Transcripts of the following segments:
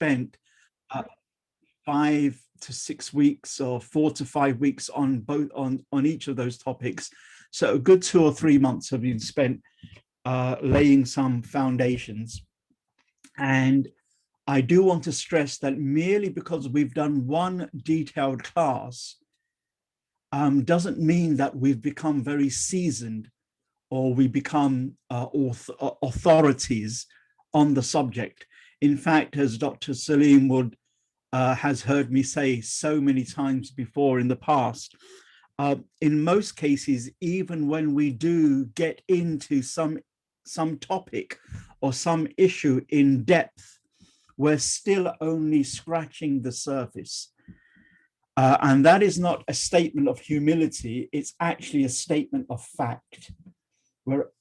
spent uh, 5 to 6 weeks or 4 to 5 weeks on both on each of those topics. So a good 2 or 3 months have been spent laying some foundations. And I do want to stress that merely because we've done one detailed class doesn't mean that we've become very seasoned or we become authorities on the subject. In fact, as Dr. Salim would has heard me say so many times before in the past, in most cases, even when we do get into some topic or some issue in depth, we're still only scratching the surface. And that is not a statement of humility, it's actually a statement of fact.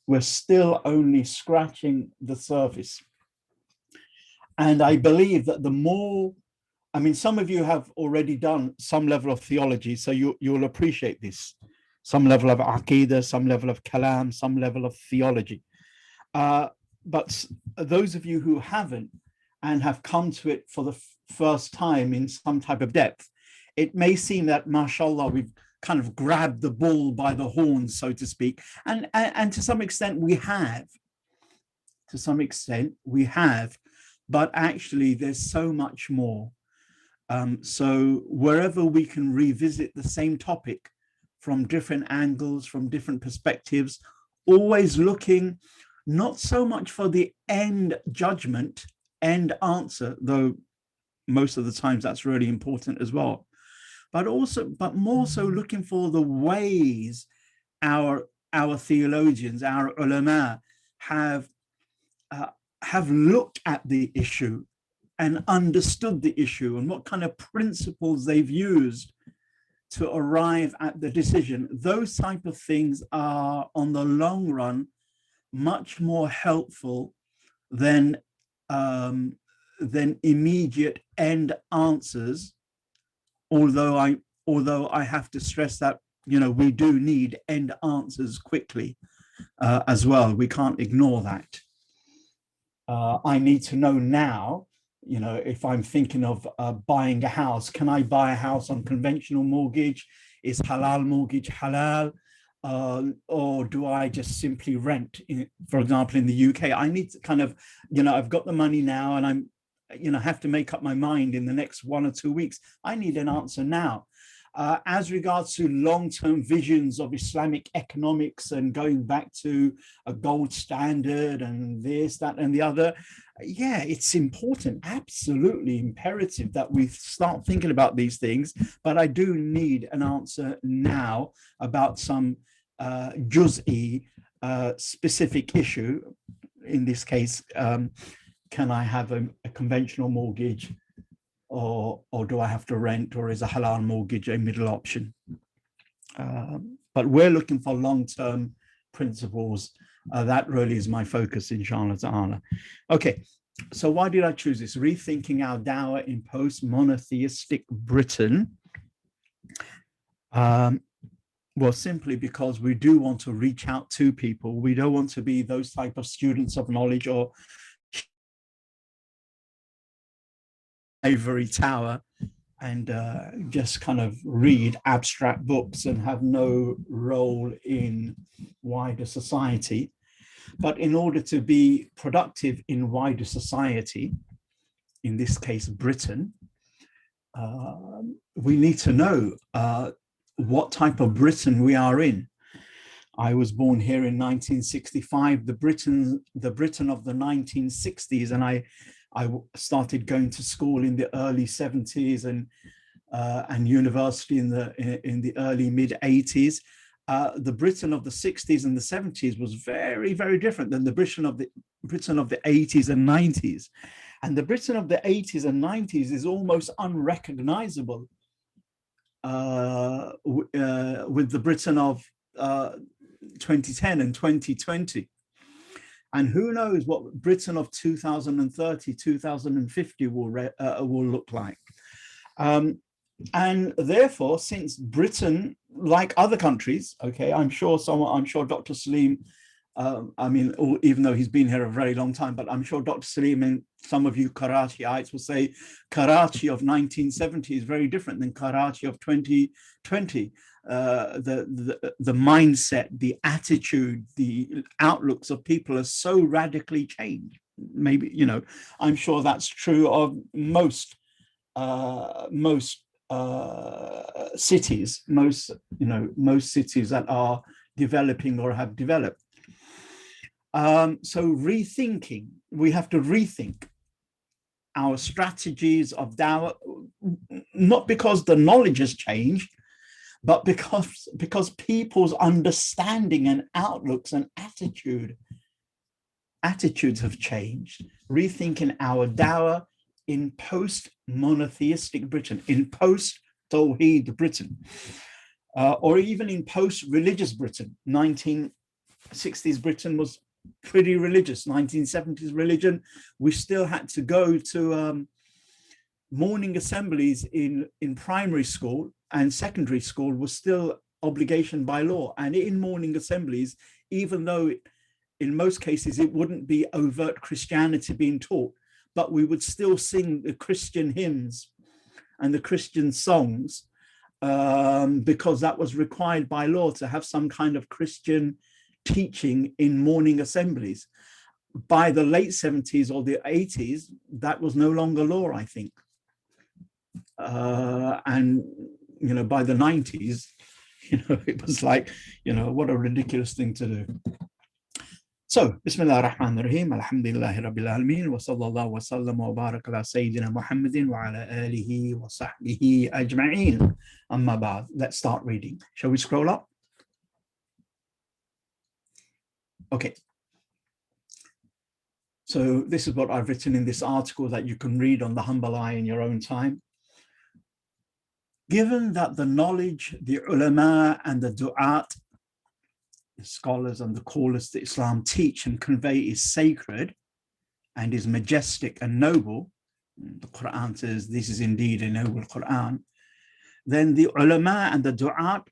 We're still only scratching the surface. And I believe that the more, I mean, some of you have already done some level of theology, so you'll appreciate this. Some level of aqidah, some level of kalaam, some level of theology. But those of you who haven't and have come to it for the first time in some type of depth, it may seem that, mashallah, we've kind of grabbed the bull by the horns, so to speak. And to some extent we have. To some extent we have. But actually there's so much more. So wherever we can revisit the same topic from different angles, from different perspectives, always looking not so much for the end judgment, end answer, though most of the times that's really important as well, but more so looking for the ways our theologians, our ulama have looked at the issue and understood the issue and what kind of principles they've used to arrive at the decision. Those type of things are, on the long run, much more helpful than immediate end answers. Although I have to stress that, you know, we do need end answers quickly as well. We can't ignore that. I need to know now, you know, if I'm thinking of buying a house, can I buy a house on conventional mortgage? Is halal mortgage halal? Or do I just simply rent? For example, in the UK, I need to kind of, you know, I've got the money now and I'm, you know, have to make up my mind in the next 1 or 2 weeks. I need an answer now. As regards to long-term visions of Islamic economics and going back to a gold standard and this, that, and the other, yeah, it's important, absolutely imperative that we start thinking about these things. But I do need an answer now about some juz'i specific issue. In this case, can I have a conventional mortgage, or do I have to rent, or is a halal mortgage a middle option? But we're looking for long-term principles. That really is my focus, inshallah ta'ala. Okay, so why did I choose this? Rethinking our dawah in post-monotheistic Britain. Well, simply because we do want to reach out to people. We don't want to be those type of students of knowledge or ivory tower and just kind of read abstract books and have no role in wider society. But in order to be productive in wider society, in this case, Britain, we need to know what type of Britain we are in. I was born here in 1965, the Britain of the 1960s, and I started going to school in the early 70s and university in the early mid 80s. The Britain of the 60s and the 70s was very, very different than the Britain of the 80s and 90s. And the Britain of the 80s and 90s is almost unrecognizable with the Britain of 2010 and 2020. And who knows what Britain of 2030, 2050 will look like. And therefore, since Britain, like other countries, okay, I'm sure Dr. Salim I mean, even though he's been here a very long time, but I'm sure Dr. Salim and some of you Karachyites will say Karachi of 1970 is very different than Karachi of 2020. The mindset, the attitude, the outlooks of people are so radically changed. Maybe, you know, I'm sure that's true of most cities, most cities that are developing or have developed. So rethinking, we have to rethink our strategies of dawah, not because the knowledge has changed, but because people's understanding and outlooks and attitudes have changed. Rethinking our dawah in post-monotheistic Britain, in post-Tawheed Britain, or even in post-religious Britain. 1960s Britain was pretty religious. 1970s religion, we still had to go to morning assemblies in primary school, and secondary school was still obligation by law. And in morning assemblies, even though in most cases it wouldn't be overt Christianity being taught, but we would still sing the Christian hymns and the Christian songs, because that was required by law to have some kind of Christian teaching in morning assemblies. By the late 70s or the 80s, that was no longer law, I think. And, you know, by the 90s, you know, it was like, you know, what a ridiculous thing to do. So, Bismillah ar-Rahman ar-Rahim, Alhamdulillahi Rabbil Alameen, wa sallallahu wa sallam wa barak ala Sayyidina Muhammadin wa ala alihi wa sahbihi ajma'een. Amma ba'd. Let's start reading. Shall we scroll up? Okay. So this is what I've written in this article that you can read on the Humble Eye in your own time. Given that the knowledge, the ulama and the du'at, the scholars and the callers to Islam teach and convey is sacred and is majestic and noble, the Quran says this is indeed a noble Quran, then the ulama and the du'at,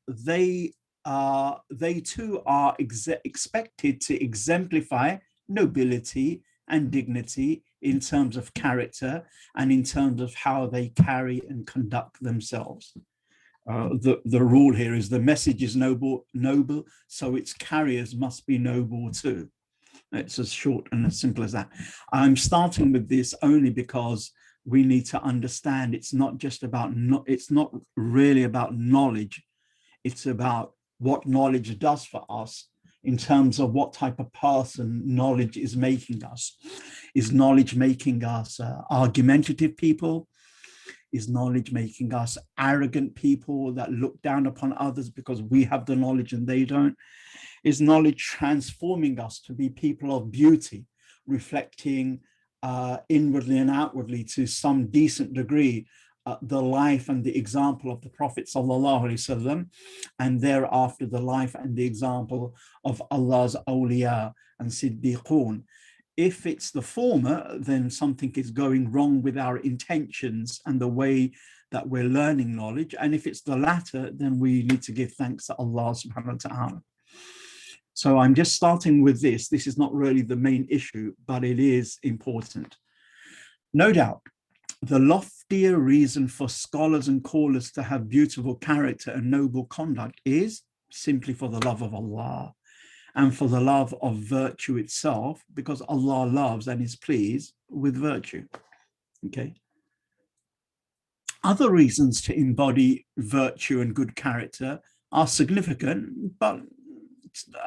they too are expected to exemplify nobility and dignity in terms of character and in terms of how they carry and conduct themselves. The rule here is the message is noble, so its carriers must be noble too. It's as short and as simple as that. I'm starting with this only because we need to understand it's not just about, it's not really about knowledge. It's about what knowledge does for us in terms of what type of person knowledge is making us. Is knowledge making us argumentative people? Is knowledge making us arrogant people that look down upon others because we have the knowledge and they don't? Is knowledge transforming us to be people of beauty, reflecting inwardly and outwardly to some decent degree the life and the example of the Prophet ﷺ, and thereafter the life and the example of Allah's awliya and siddiqun? If it's the former, then something is going wrong with our intentions and the way that we're learning knowledge. And if it's the latter, then we need to give thanks to Allah subhanahu wa ta'ala. So I'm just starting with this. This is not really the main issue, but it is important. No doubt, the loftier reason for scholars and callers to have beautiful character and noble conduct is simply for the love of Allah and for the love of virtue itself, because Allah loves and is pleased with virtue. Okay. Other reasons to embody virtue and good character are significant, but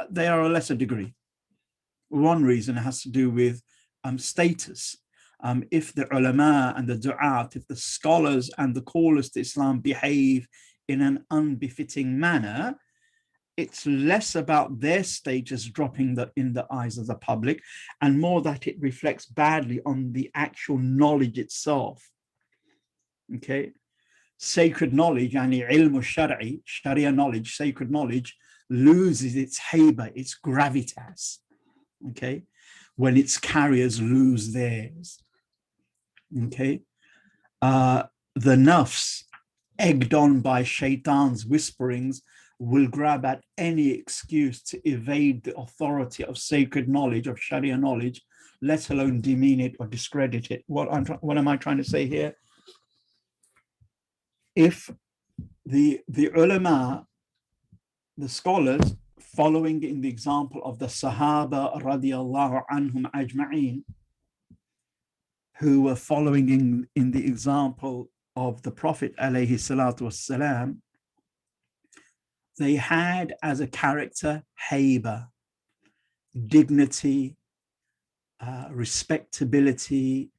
they are a lesser degree. One reason has to do with status. If the ulama and the du'at, if the scholars and the callers to Islam behave in an unbefitting manner, it's less about their status dropping in the eyes of the public and more that it reflects badly on the actual knowledge itself. Okay, sacred knowledge, yani ilm-al sharia knowledge, sacred knowledge, loses its haiba, its gravitas, okay, when its carriers lose theirs. Okay, the nafs, egged on by shaitan's whisperings, will grab at any excuse to evade the authority of sacred knowledge, of Sharia knowledge, let alone demean it or discredit it. What am I trying to say here? If the ulama, the scholars, following in the example of the Sahaba radiallahu anhum ajma'een, who were following in the example of the Prophet alayhi salatu wassalam, they had as a character haiba, dignity, respectability,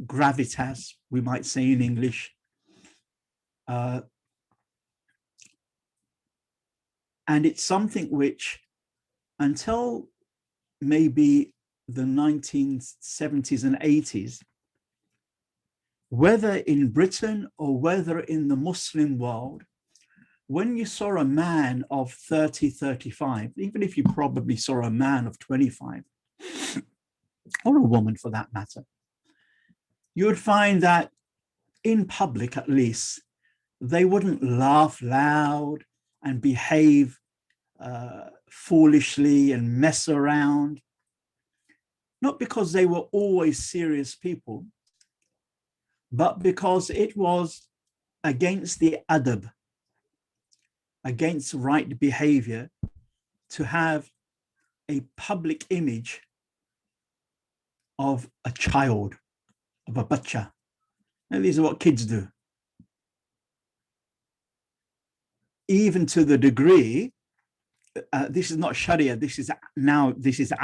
gravitas, we might say in English. And it's something which, until maybe the 1970s and 80s, whether in Britain or whether in the Muslim world, when you saw a man of 30, 35, even if you probably saw a man of 25, or a woman for that matter, you would find that in public, at least, they wouldn't laugh loud and behave foolishly and mess around, not because they were always serious people, but because it was against the adab, against right behavior, to have a public image of a child, of a bacha. And these are what kids do. Even to the degree, this is not Sharia, this is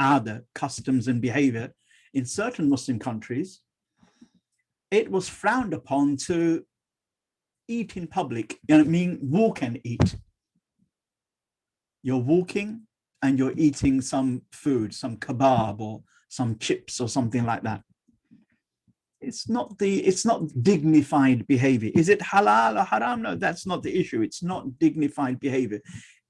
Ada, customs and behavior. In certain Muslim countries, it was frowned upon to eat in public. You know what I mean? Walk and eat. You're walking and you're eating some food, some kebab or some chips or something like that. It's not dignified behavior. Is it halal or haram? No, that's not the issue. It's not dignified behavior.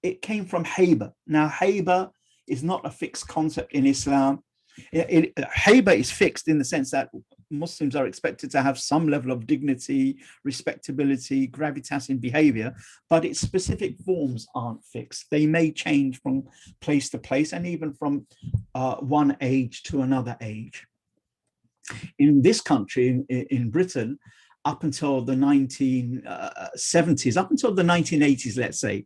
It came from haiba. Now, haiba is not a fixed concept in Islam. Haiba is fixed in the sense that Muslims are expected to have some level of dignity, respectability, gravitas in behavior, but its specific forms aren't fixed. They may change from place to place and even from one age to another age. In this country, in Britain, up until the 1970s, up until the 1980s, let's say,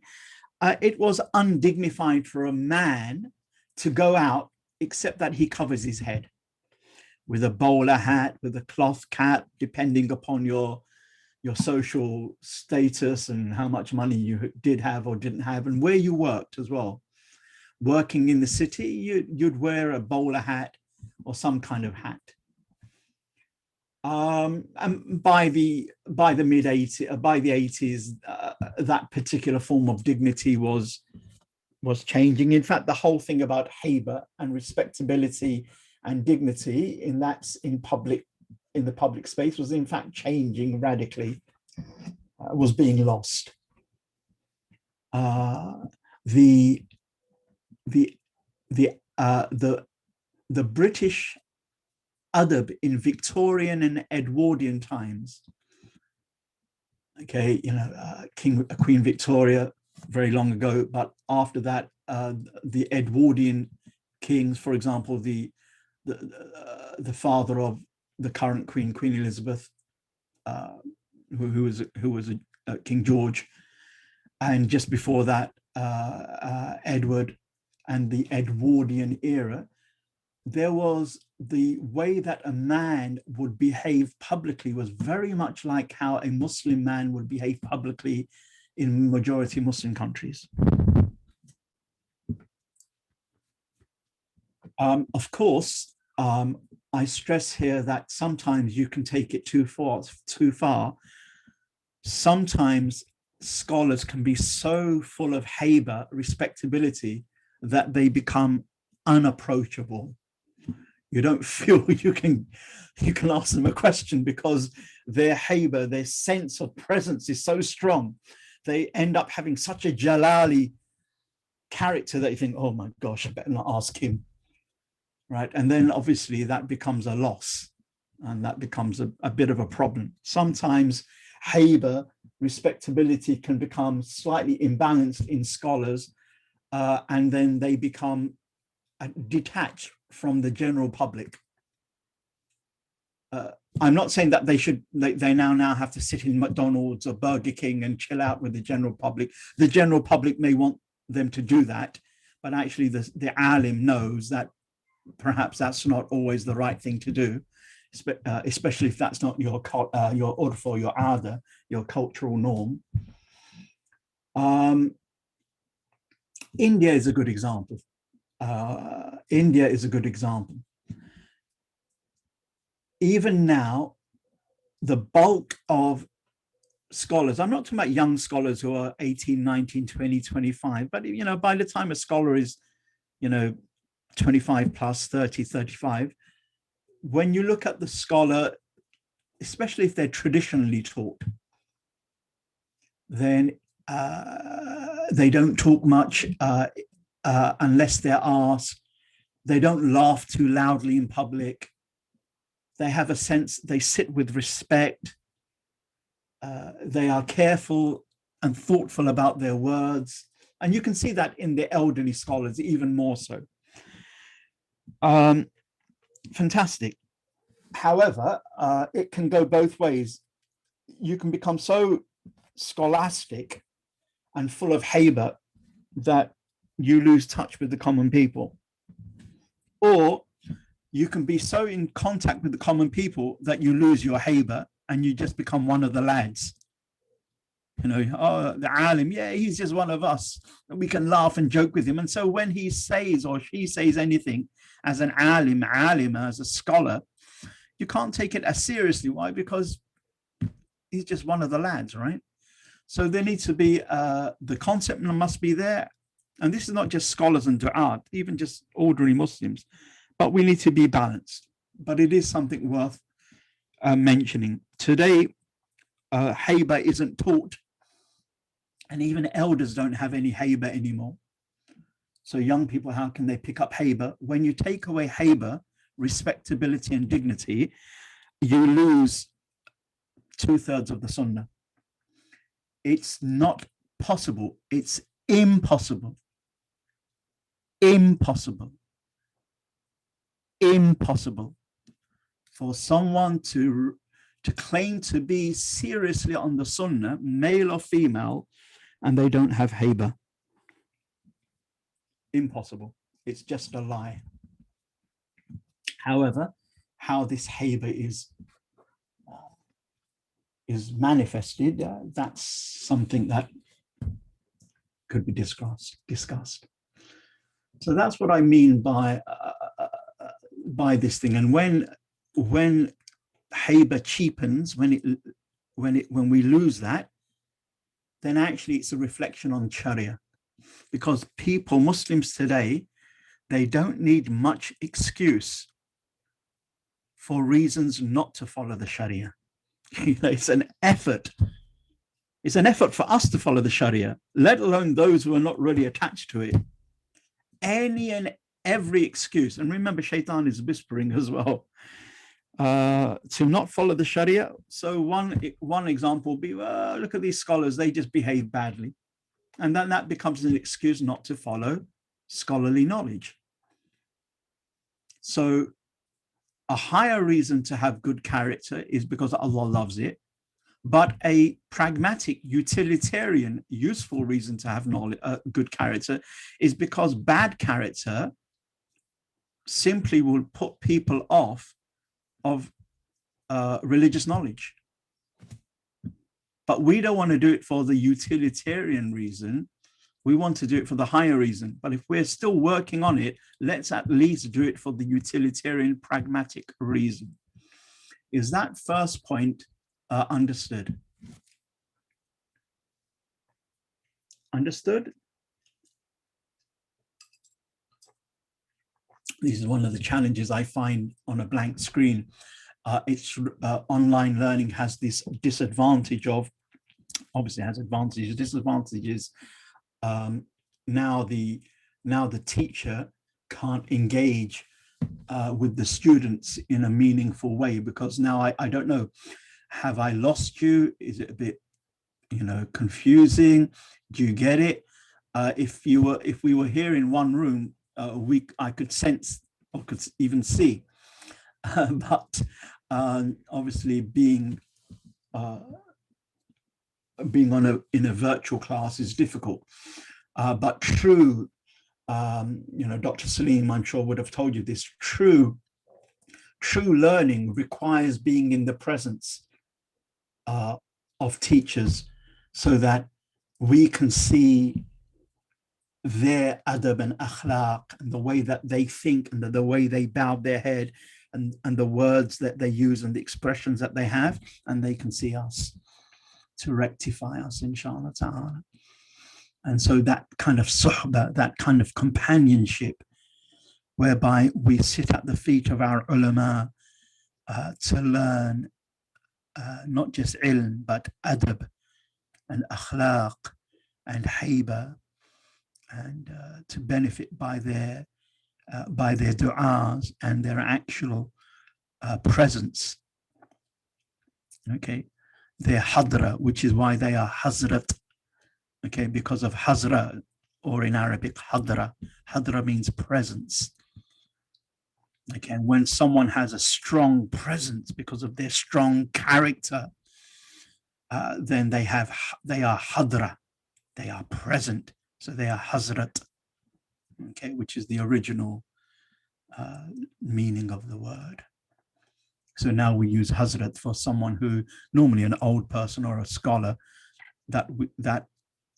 it was undignified for a man to go out except that he covers his head with a bowler hat, with a cloth cap, depending upon your social status and how much money you did have or didn't have and where you worked as well. Working in the city, you'd wear a bowler hat or some kind of hat. And by the '80s, that particular form of dignity was changing. In fact, the whole thing about haiba and respectability and dignity in the public space was in fact changing radically, was being lost. The British adab in Victorian and Edwardian times, okay, Queen Victoria very long ago, but after that, the Edwardian kings, for example, the father of the current Queen Elizabeth, who was King George, and just before that, Edward, and the Edwardian era, there was the way that a man would behave publicly was very much like how a Muslim man would behave publicly in majority Muslim countries. Of course, I stress here that sometimes you can take it too far. Sometimes scholars can be so full of haiba, respectability, that they become unapproachable. You don't feel you can ask them a question because their haiba, their sense of presence is so strong. They end up having such a jalali character that you think, oh my gosh, I better not ask him, right? And then obviously that becomes a loss, and that becomes a bit of a problem. Sometimes haiba respectability can become slightly imbalanced in scholars, and then they become detached from the general public. I'm not saying that they now have to sit in McDonald's or Burger King and chill out with the general public. The general public may want them to do that, but actually the alim knows that perhaps that's not always the right thing to do, especially if that's not your urf or your ada, your cultural norm. India is a good example. India is a good example. Even now, the bulk of scholars, I'm not talking about young scholars who are 18, 19, 20, 25, but by the time a scholar is 25 plus, 30, 35, when you look at the scholar, especially if they're traditionally taught, then they don't talk much unless they're asked. They don't laugh too loudly in public. They have a sense, they sit with respect. They are careful and thoughtful about their words. And you can see that in the elderly scholars, even more so. Fantastic. However, it can go both ways. You can become so scholastic and full of haiba that you lose touch with the common people. Or you can be so in contact with the common people that you lose your haiba and you just become one of the lads. Oh, the alim, yeah, he's just one of us. We can laugh and joke with him. And so when he says or she says anything as an alim, as a scholar, you can't take it as seriously. Why? Because he's just one of the lads, right? So there needs to be, the concept must be there. And this is not just scholars and du'at, even just ordinary Muslims, but we need to be balanced. But it is something worth mentioning. Today, haiba isn't taught, and even elders don't have any haiba anymore. So young people, how can they pick up haiba? When you take away haiba, respectability and dignity, you lose 2/3 of the sunnah. It's not possible. It's impossible. Impossible for someone to claim to be seriously on the sunnah, male or female, and they don't have haiba. Impossible. It's just a lie. However, how this haiba is manifested, that's something that could be discussed. So that's what I mean by this thing. And when haiba cheapens, when we lose that, then actually it's a reflection on Sharia, because Muslims today, they don't need much excuse for reasons not to follow the Sharia. It's an effort. It's an effort for us to follow the Sharia, let alone those who are not really attached to it. Any and every excuse, and remember, shaitan is whispering as well, to not follow the Sharia. So one example would be, well, look at these scholars, they just behave badly. And then that becomes an excuse not to follow scholarly knowledge. So a higher reason to have good character is because Allah loves it. But a pragmatic, utilitarian, useful reason to have good character is because bad character simply will put people off of religious knowledge. But we don't want to do it for the utilitarian reason. We want to do it for the higher reason. But if we're still working on it, let's at least do it for the utilitarian, pragmatic reason. Is that first point understood? Understood? This is one of the challenges I find on a blank screen. Online learning has this disadvantage of, obviously it has advantages, disadvantages. Now the teacher can't engage with the students in a meaningful way, because now I don't know, have I lost you? Is it a bit confusing? Do you get it? If we were here in one room, I could sense or could even see, but obviously being in a virtual class is difficult. But true, Dr. Salim, I'm sure, would have told you this. True learning requires being in the presence of teachers, so that we can see their adab and akhlaq, and the way that they think, and the way they bow their head, and the words that they use, and the expressions that they have, and they can see us to rectify us, inshallah ta'ala. And so that kind of suhbah, that kind of companionship, whereby we sit at the feet of our ulama to learn not just ilm, but adab and akhlaq and haiba, and to benefit by their du'as and their actual presence. Okay, their hadra, which is why they are hazrat. Okay, because of hazra, or in Arabic hadra. Hadra means presence. Okay, and when someone has a strong presence because of their strong character, then they are hadra, they are present, so they are hazrat. Okay, which is the original meaning of the word. So now we use hazrat for someone who, normally an old person or a scholar, that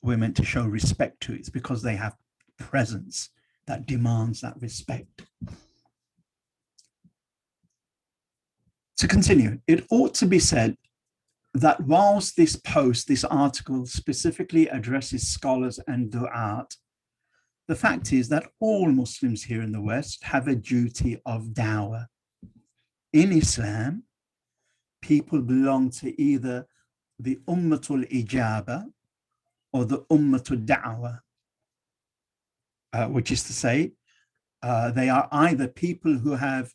we're meant to show respect to. It's because they have presence that demands that respect. To continue, it ought to be said that whilst this article specifically addresses scholars and du'at, the fact is that all Muslims here in the West have a duty of dawah. In Islam, people belong to either the Ummatul Ijaba or the Ummatul Da'wah, which is to say, they are either people who have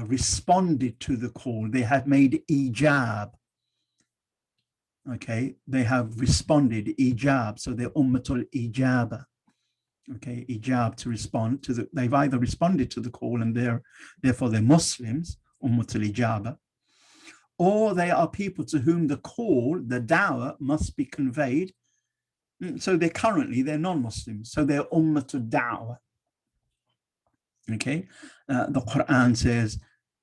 responded to the call, they have made ijab. Okay, they have responded, ijab, so they're Ummatul Ijaba. Okay, ijab, to respond to they've either responded to the call and therefore they're Muslims, Ummatul Ijaba, or they are people to whom the call, the dawah, must be conveyed. So they're non-Muslims, so they're Ummatul Da'wah. Okay, the Quran says,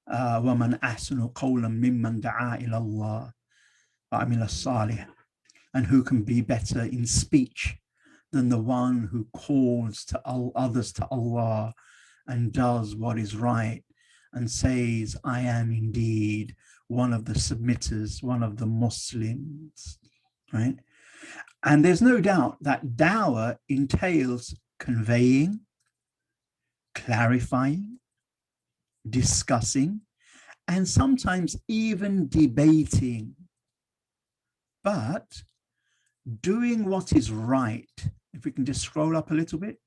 وَمَنْ أَحْسَنُ قَوْلًا مِمَّنْ دَعَا إِلَى اللَّهِ وَعَمِلَ الصَّالِحَ. And who can be better in speech than the one who calls to others to Allah and does what is right and says, I am indeed one of the submitters, one of the Muslims, right? And there's no doubt that dawah entails conveying, clarifying, discussing, and sometimes even debating. But doing what is right, if we can just scroll up a little bit.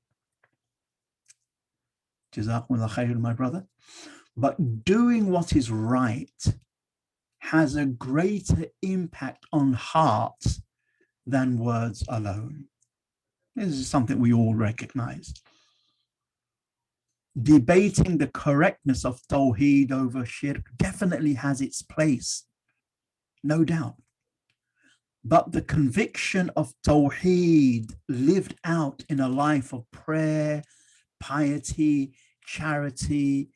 Jazakumullah khair, my brother. But doing what is right has a greater impact on hearts than words alone. This is something we all recognize. Debating the correctness of Tawheed over Shirk definitely has its place, no doubt. But the conviction of Tawheed lived out in a life of prayer, piety, charity,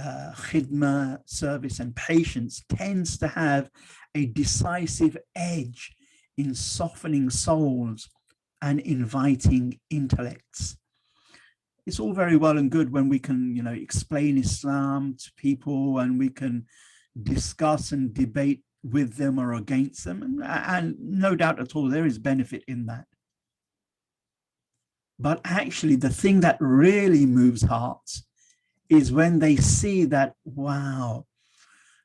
khidmah, service, and patience tends to have a decisive edge in softening souls and inviting intellects. It's all very well and good when we can, explain Islam to people and we can discuss and debate with them or against them. And no doubt at all, there is benefit in that. But actually, the thing that really moves hearts is when they see that, wow,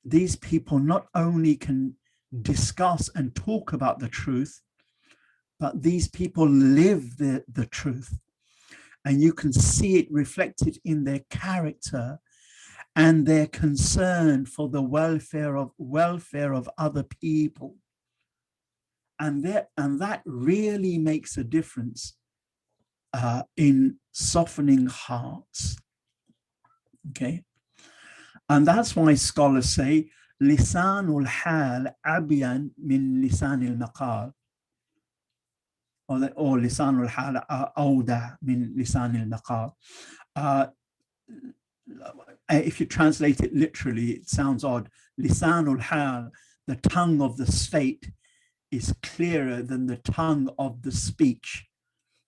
these people not only can discuss and talk about the truth, but these people live the truth. And you can see it reflected in their character and their concern for the welfare of other people. And that really makes a difference in softening hearts. Okay, and that's why scholars say lisanul hal abyan min lisanil maqal, or lisanul hal awda min lisanil maqal. If you translate it literally, it sounds odd. Lisanul hal, the tongue of the state, is clearer than the tongue of the speech.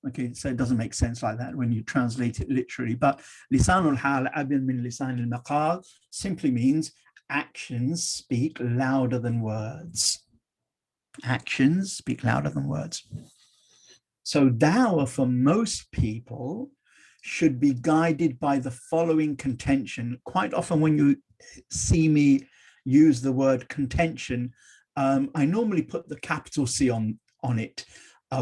Okay, so it doesn't make sense like that when you translate it literally. But lisanul hal abyan min lisanil maqal simply means actions speak louder than words. Actions speak louder than words. So dawah for most people should be guided by the following contention. Quite often when you see me use the word contention, I normally put the capital C on it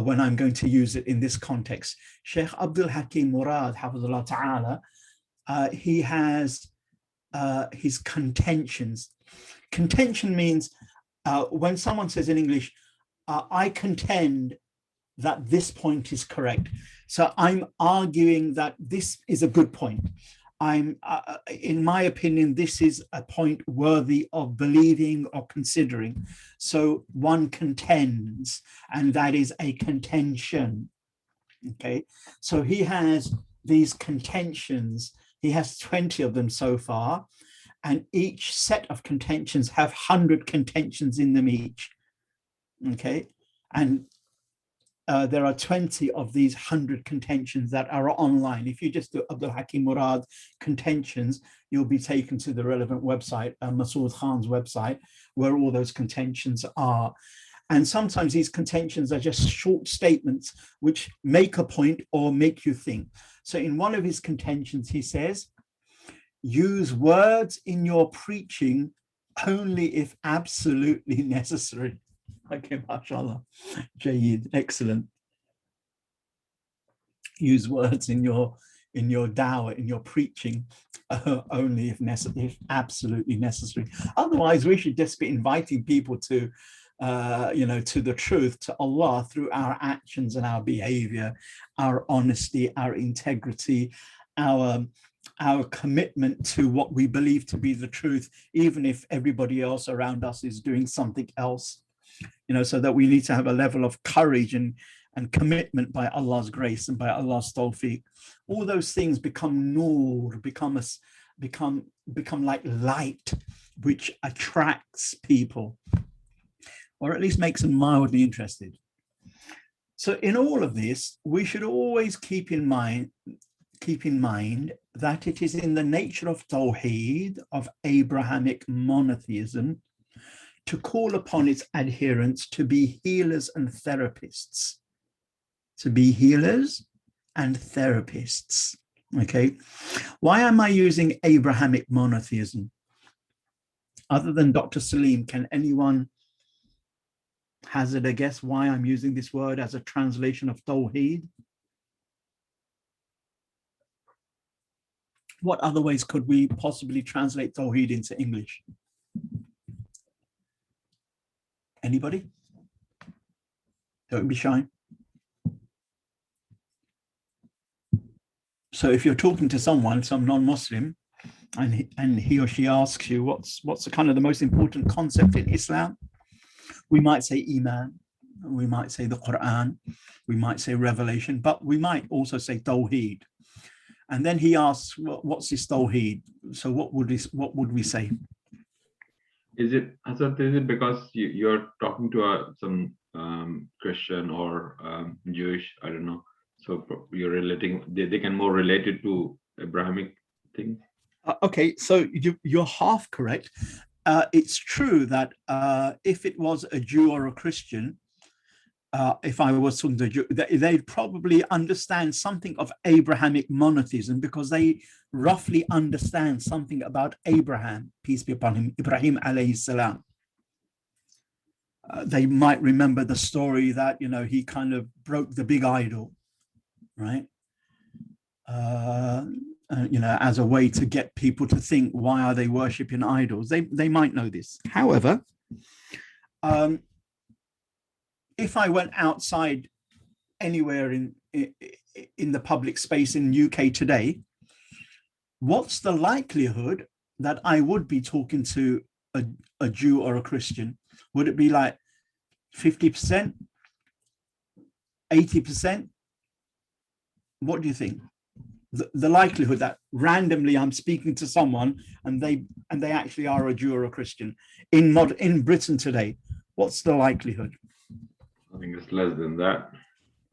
when I'm going to use it in this context. Sheikh Abdul Hakim Murad, Hafizullah Ta'ala, he has his contentions. Contention means when someone says in English, I contend that this point is correct. So I'm arguing that this is a good point. In my opinion, this is a point worthy of believing or considering. So one contends, and that is a contention. Okay, so he has these contentions. He has 20 of them so far, and each set of contentions have 100 contentions in them each. Okay, and there are 20 of these 100 contentions that are online. If you just do Abdul Hakim Murad contentions, you'll be taken to the relevant website, Masood Khan's website, where all those contentions are. And sometimes these contentions are just short statements which make a point or make you think. So in one of his contentions, he says, use words in your preaching only if absolutely necessary. Okay, mashallah. Jayyid, excellent. Use words in your dawah, in your preaching, only if necessary, if absolutely necessary. Otherwise, we should just be inviting people to, to the truth, to Allah, through our actions and our behavior, our honesty, our integrity, our commitment to what we believe to be the truth, even if everybody else around us is doing something else. So that we need to have a level of courage and commitment by Allah's grace and by Allah's tawfiq. All those things become nur, become like light, which attracts people, or at least makes them mildly interested. So in all of this, we should always keep in mind that it is in the nature of Tawheed, of Abrahamic monotheism, to call upon its adherents to be healers and therapists. To be healers and therapists. Okay. Why am I using Abrahamic monotheism? Other than Dr. Salim, can anyone hazard a guess why I'm using this word as a translation of Tawheed? What other ways could we possibly translate Tawheed into English? Anybody? Don't be shy. So if you're talking to someone, some non-Muslim, and he or she asks you what's the kind of the most important concept in Islam, we might say Iman, we might say the Quran, we might say Revelation, but we might also say Tawheed. And then he asks, what's this Tawheed? So what would we say? Is it because you're talking to some Christian or Jewish, I don't know, so you're relating, they can more relate it to Abrahamic things? Okay, so you're half correct. It's true that if it was a Jew or a Christian, if I was talking to a Jew, they'd probably understand something of Abrahamic monotheism because they roughly understand something about Abraham, peace be upon him, Ibrahim alayhi salam. They might remember the story that, he kind of broke the big idol, right? As a way to get people to think, why are they worshiping idols? They might know this. However, if I went outside anywhere in the public space in UK today, what's the likelihood that I would be talking to a Jew or a Christian? Would it be like 50%, 80%? What do you think? The likelihood that randomly I'm speaking to someone and they actually are a Jew or a Christian in Britain today, what's the likelihood? I think it's less than that.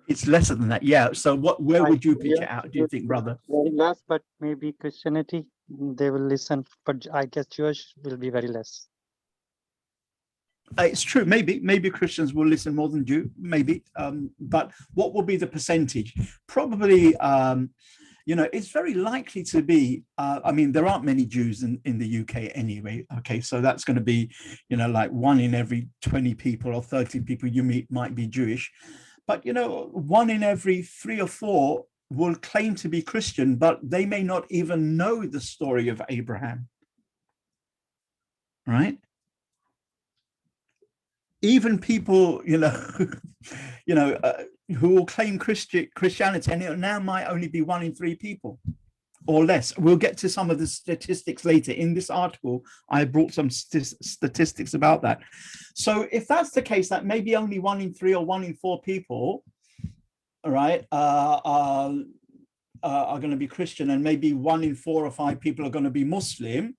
It's lesser than that, yeah. So where would you pitch it out, do you think, brother? Very less, but maybe Christianity, they will listen, but I guess Jewish will be very less. It's true. Maybe Christians will listen more than Jew. Maybe, but what will be the percentage? Probably, it's very likely to be. I mean, there aren't many Jews in the UK anyway. Okay, so that's going to be, like 1 in every 20 people or 30 people you meet might be Jewish, but 1 in every 3 or 4 will claim to be Christian, but they may not even know the story of Abraham. Right? Even people, who will claim Christianity, and it now might only be 1 in 3 people or less. We'll get to some of the statistics later. In this article, I brought some statistics about that. So if that's the case, that maybe only 1 in 3 or 1 in 4 people, all right, are going to be Christian, and maybe 1 in 4 or 5 people are going to be Muslim,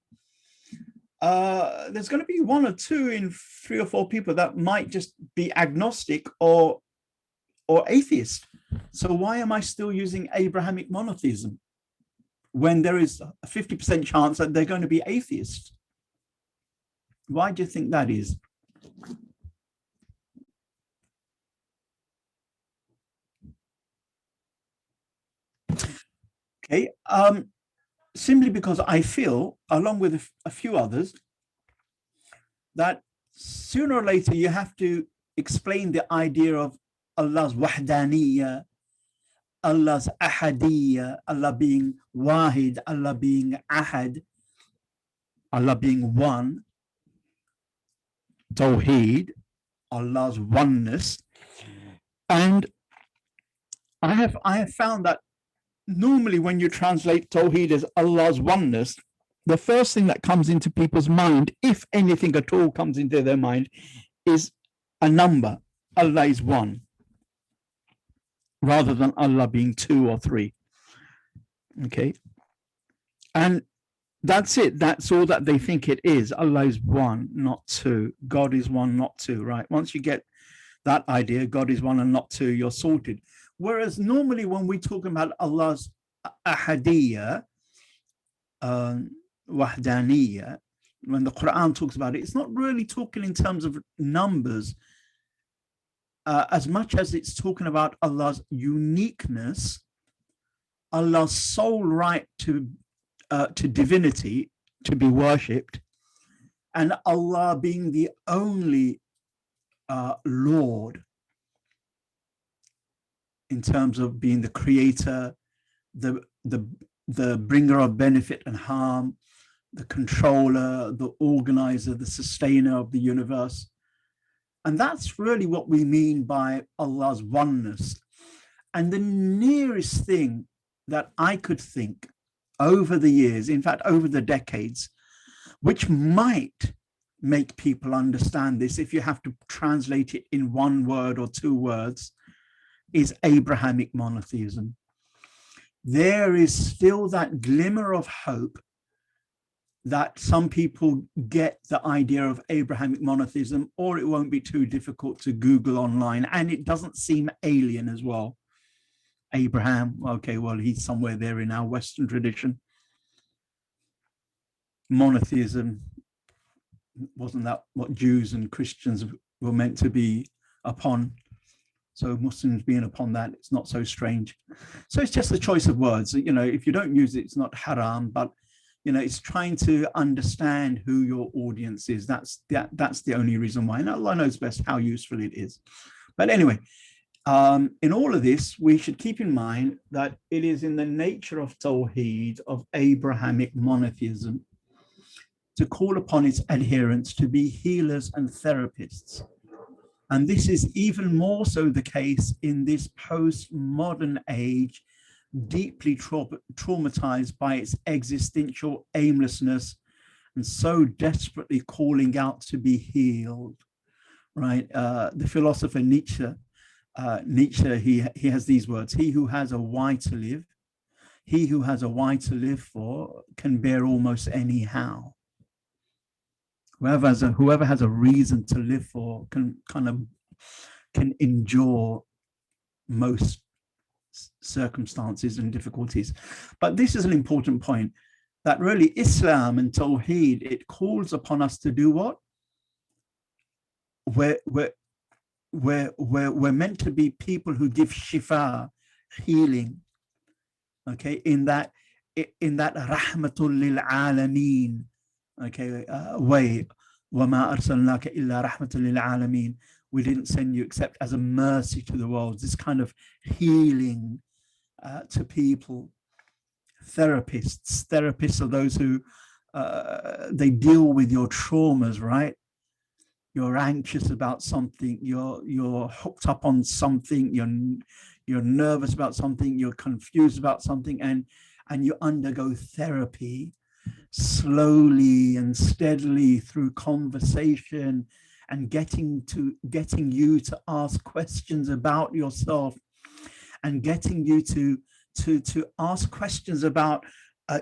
there's going to be 1 or 2 in 3 or 4 people that might just be agnostic or atheist. So why am I still using Abrahamic monotheism when there is a 50% chance that they're going to be atheists? Why do you think that is? Okay, simply because I feel, along with a few others, that sooner or later you have to explain the idea of Allah's wahdaniyya, Allah's ahadiyya, Allah being wahid, Allah being ahad, Allah being one, tawheed, Allah's oneness. And I have found that normally when you translate tawheed as Allah's oneness, the first thing that comes into people's mind, if anything at all comes into their mind, is a number. Allah is 1, rather than Allah being 2 or 3. Okay. And that's it. That's all that they think it is. Allah is 1, not 2. God is 1, not 2, right? Once you get that idea, God is 1 and not 2, you're sorted. Whereas normally when we talk about Allah's ahadiyya, wahdaniyya, when the Quran talks about it, it's not really talking in terms of numbers as much as it's talking about Allah's uniqueness, Allah's sole right to divinity, to be worshipped, and Allah being the only Lord in terms of being the creator, the bringer of benefit and harm, the controller, the organizer, the sustainer of the universe. And that's really what we mean by Allah's oneness. And the nearest thing that I could think over the years, in fact, over the decades, which might make people understand this, if you have to translate it in 1 word or 2 words, is Abrahamic monotheism. There is still that glimmer of hope that some people get the idea of Abrahamic monotheism, or it won't be too difficult to Google online, and it doesn't seem alien as well. Abraham, okay, well, he's somewhere there in our Western tradition. Monotheism, wasn't that what Jews and Christians were meant to be upon? So Muslims being upon that, it's not so strange. So it's just a choice of words. If you don't use it, it's not haram, but it's trying to understand who your audience is. That's the only reason why. And Allah knows best how useful it is. But anyway, in all of this, we should keep in mind that it is in the nature of Tawheed, of Abrahamic monotheism, to call upon its adherents to be healers and therapists. And this is even more so the case in this postmodern age, deeply traumatized by its existential aimlessness and so desperately calling out to be healed, right? The philosopher Nietzsche, he has these words: he who has a why to live, he who has a why to live for can bear almost anyhow. Whoever has a reason to live for can endure most circumstances and difficulties. But this is an important point, that really Islam and Tawheed, it calls upon us to do what? We're meant to be people who give shifa, healing, okay, in that rahmatul lil alameen, okay, way. وَمَا أَرْسَلْنَاكَ إِلَّا رَحْمَةً لِلْعَالَمِينَ. We didn't send you except as a mercy to the world. This kind of healing to people. Therapists are those who they deal with your traumas, right? You're anxious about something, you're hooked up on something, you're nervous about something, you're confused about something, and you undergo therapy slowly and steadily through conversation and getting you to ask questions about yourself, and getting you to ask questions about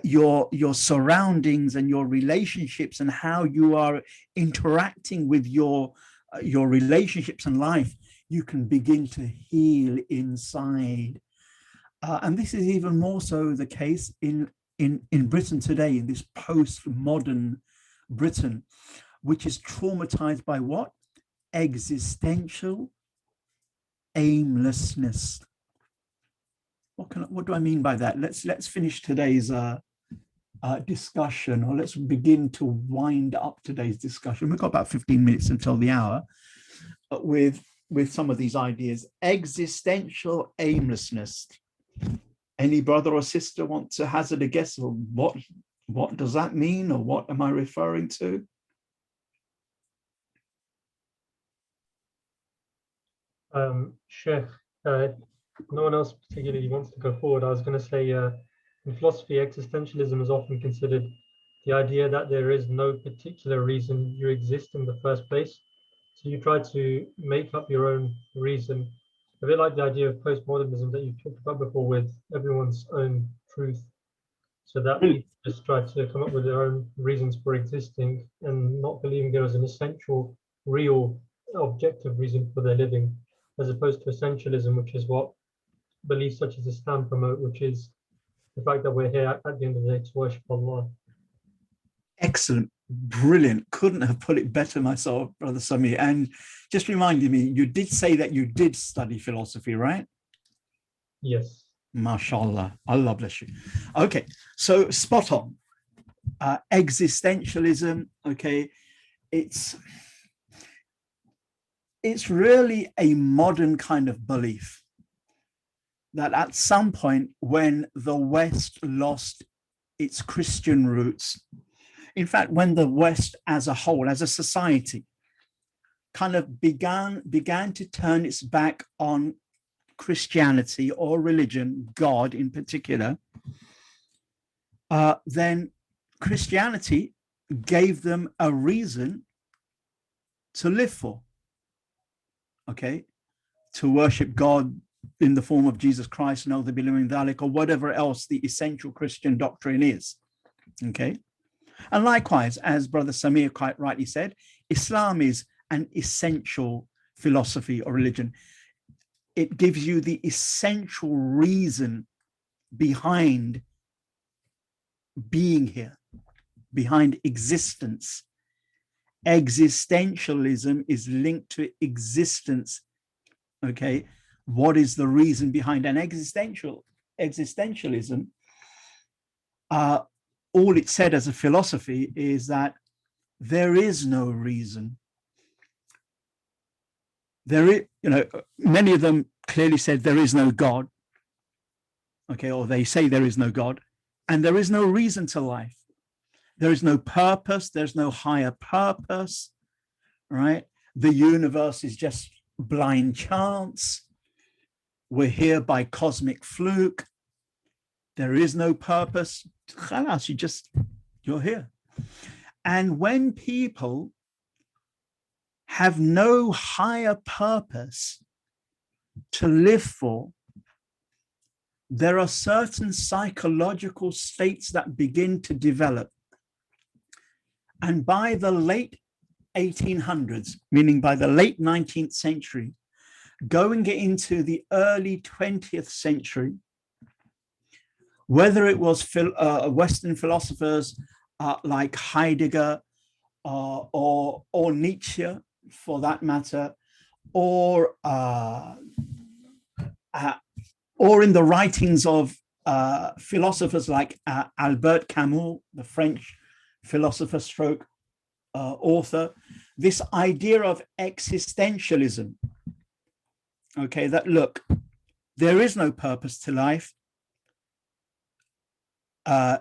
your surroundings and your relationships and how you are interacting with your relationships and life. You can begin to heal inside, and this is even more so the case in Britain today, in this postmodern Britain, which is traumatized by what? Existential aimlessness. What do I mean by that? Let's finish today's discussion, or let's begin to wind up today's discussion. We've got about 15 minutes until the hour, with some of these ideas. Existential aimlessness. Any brother or sister want to hazard a guess of what does that mean, or what am I referring to? Sheikh, no one else particularly wants to go forward. I was going to say, in philosophy, existentialism is often considered the idea that there is no particular reason you exist in the first place. So you try to make up your own reason. A bit like the idea of postmodernism that you talked about before, with everyone's own truth. So that people just try to come up with their own reasons for existing and not believing there is an essential, real, objective reason for their living, as opposed to essentialism, which is what beliefs such as Islam promote, which is the fact that we're here at the end of the day to worship Allah. Excellent, brilliant. Couldn't have put it better myself, Brother Sami. And just reminded me, you did say that you did study philosophy, right? Yes. MashaAllah, Allah bless you. Okay, so spot on. Existentialism, okay, it's really a modern kind of belief that at some point when the West lost its Christian roots, in fact, when the West as a whole, as a society, kind of began to turn its back on Christianity or religion, God in particular, then Christianity gave them a reason to live for, okay, to worship God in the form of Jesus Christ, or whatever else the essential Christian doctrine is, okay? And likewise, as Brother Samir quite rightly said, Islam is an essential philosophy or religion. It gives you the essential reason behind being here, behind existence. Existentialism is linked to existence, okay? What is the reason behind an existentialism? All it said as a philosophy is that there is no reason. There is, many of them clearly said there is no God, okay, or they say there is no God, and there is no reason to life. There is no purpose. There's no higher purpose, right? The universe is just blind chance. We're here by cosmic fluke. There is no purpose. Khalas, you're here. And when people have no higher purpose to live for, there are certain psychological states that begin to develop. And by the late 1800s, meaning by the late 19th century, going into the early 20th century, whether it was Western philosophers like Heidegger or Nietzsche, for that matter, or in the writings of philosophers like Albert Camus, the French philosopher stroke author, this idea of existentialism, okay, that look, there is no purpose to life.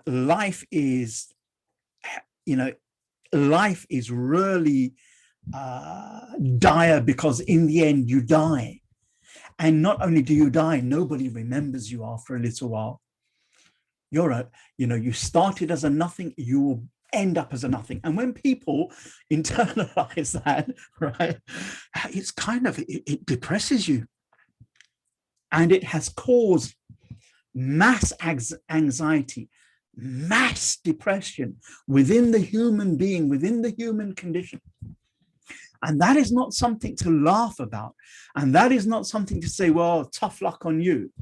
Life is, life is really dire, because in the end you die. And not only do you die, nobody remembers you after a little while. You started as a nothing, you will end up as a nothing. And when people internalize that, right, it's it depresses you. And it has caused mass anxiety, mass depression within the human being, within the human condition. And that is not something to laugh about. And that is not something to say, well, tough luck on you.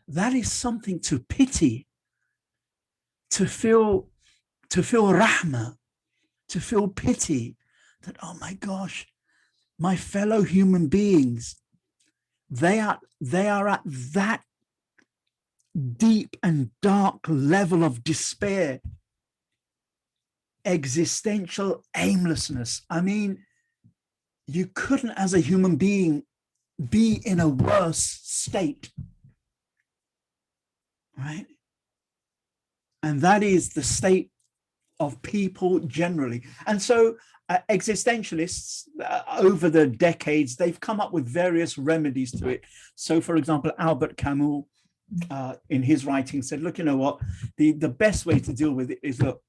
That is something to pity, to feel rahmah, to feel pity, that, oh my gosh, my fellow human beings, they are at that deep and dark level of despair, existential aimlessness. I mean, you couldn't, as a human being, be in a worse state, right? And that is the state of people generally. And so existentialists, over the decades, they've come up with various remedies to it. So, for example, Albert Camus, in his writing, said, look, you know what? The best way to deal with it is, look,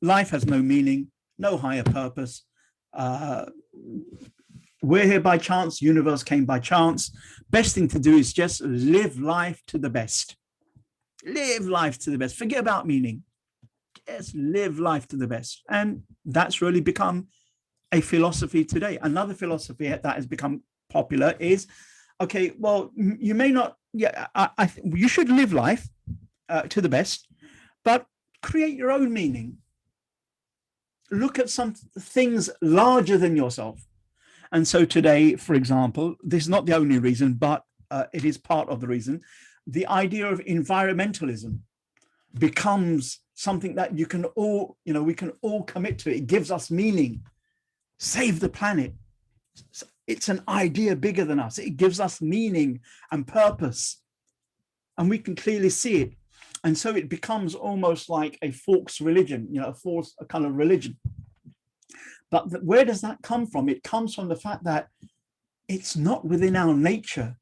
life has no meaning, no higher purpose. We're here by chance, universe came by chance. Best thing to do is just live life to the best. Live life to the best. Forget about meaning. Just live life to the best. And that's really become a philosophy today. Another philosophy that has become popular is, okay, well, you may not, you should live life to the best, but create your own meaning. Look at some things larger than yourself. And so today, for example, this is not the only reason, but it is part of the reason, the idea of environmentalism becomes something that you can all, we can all commit to. It gives us meaning. Save the planet. It's an idea bigger than us. It gives us meaning and purpose. And we can clearly see it. And so it becomes almost like a false religion, a kind of religion. But where does that come from? It comes from the fact that it's not within our nature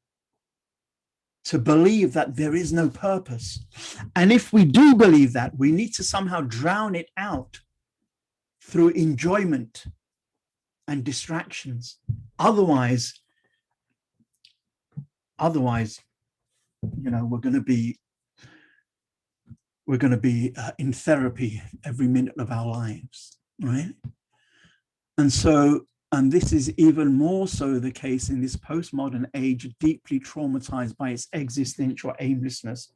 to believe that there is no purpose. And if we do believe that, we need to somehow drown it out through enjoyment and distractions. Otherwise, we're going to be in therapy every minute of our lives, right? And so, and this is even more so the case in this postmodern age, deeply traumatized by its existential aimlessness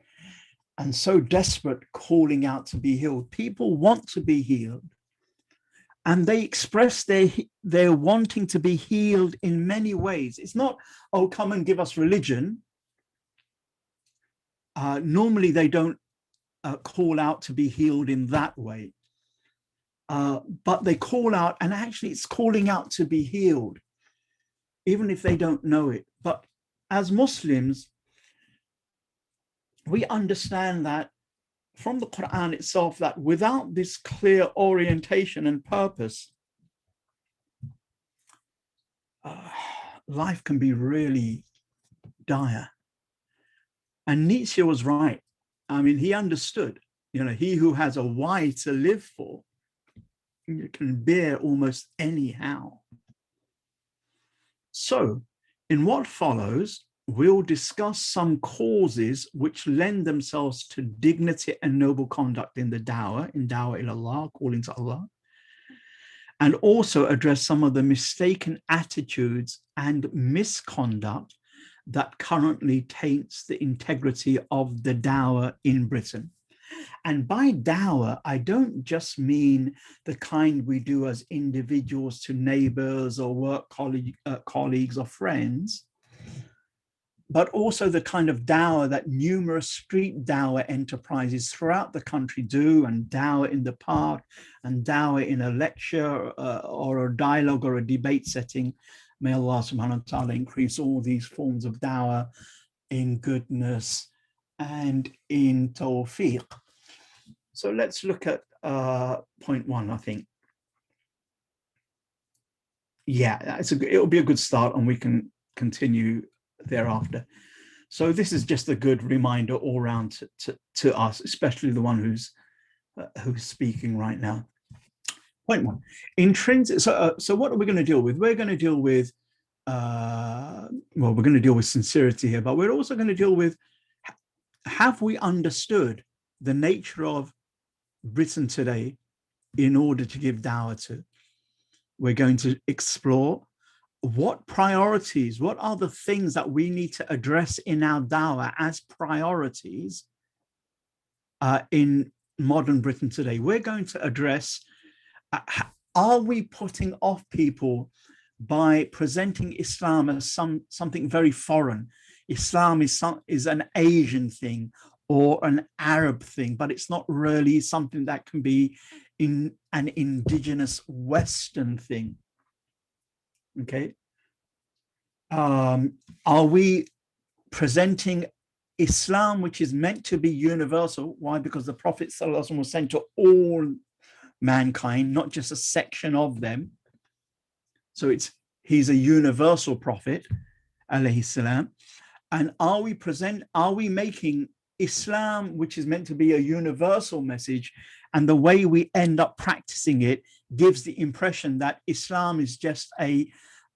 and so desperate, calling out to be healed. People want to be healed, and they express their wanting to be healed in many ways. It's not, oh, come and give us religion. Normally they don't call out to be healed in that way. But they call out, and actually it's calling out to be healed, even if they don't know it. But as Muslims, we understand that from the Quran itself, that without this clear orientation and purpose, life can be really dire. And Nietzsche was right. I mean, he understood, you know, he who has a why to live for can bear almost anyhow. So in what follows, we'll discuss some causes which lend themselves to dignity and noble conduct in the dawah, in dawah ilallah, calling to Allah, and also address some of the mistaken attitudes and misconduct that currently taints the integrity of the dawah in Britain. And by dawah, I don't just mean the kind we do as individuals to neighbors or work colleagues or friends, but also the kind of dawah that numerous street dawah enterprises throughout the country do, and dawah in the park, and dawah in a lecture or a dialogue or a debate setting. May Allah subhanahu wa ta'ala increase all these forms of dawah in goodness and in tawfiq. So let's look at point one, I think. Yeah, it'll be a good start and we can continue thereafter. So this is just a good reminder all around to us, especially the one who's speaking right now. Point one, intrinsic. So what are we going to deal with? We're going to deal with, well, we're going to deal with sincerity here, but we're also going to deal with, have we understood the nature of Britain today in order to give dawah to? We're going to explore what priorities, what are the things that we need to address in our dawah as priorities in modern Britain today. We're going to address, are we putting off people by presenting Islam as something very foreign? Islam is an Asian thing or an Arab thing, but it's not really something that can be in an indigenous Western thing. Okay. Are we presenting Islam, which is meant to be universal? Why? Because the Prophet ﷺ was sent to all mankind, not just a section of them. So he's a universal prophet, alayhi salam. And are we making Islam, which is meant to be a universal message, and the way we end up practicing it gives the impression that Islam is just a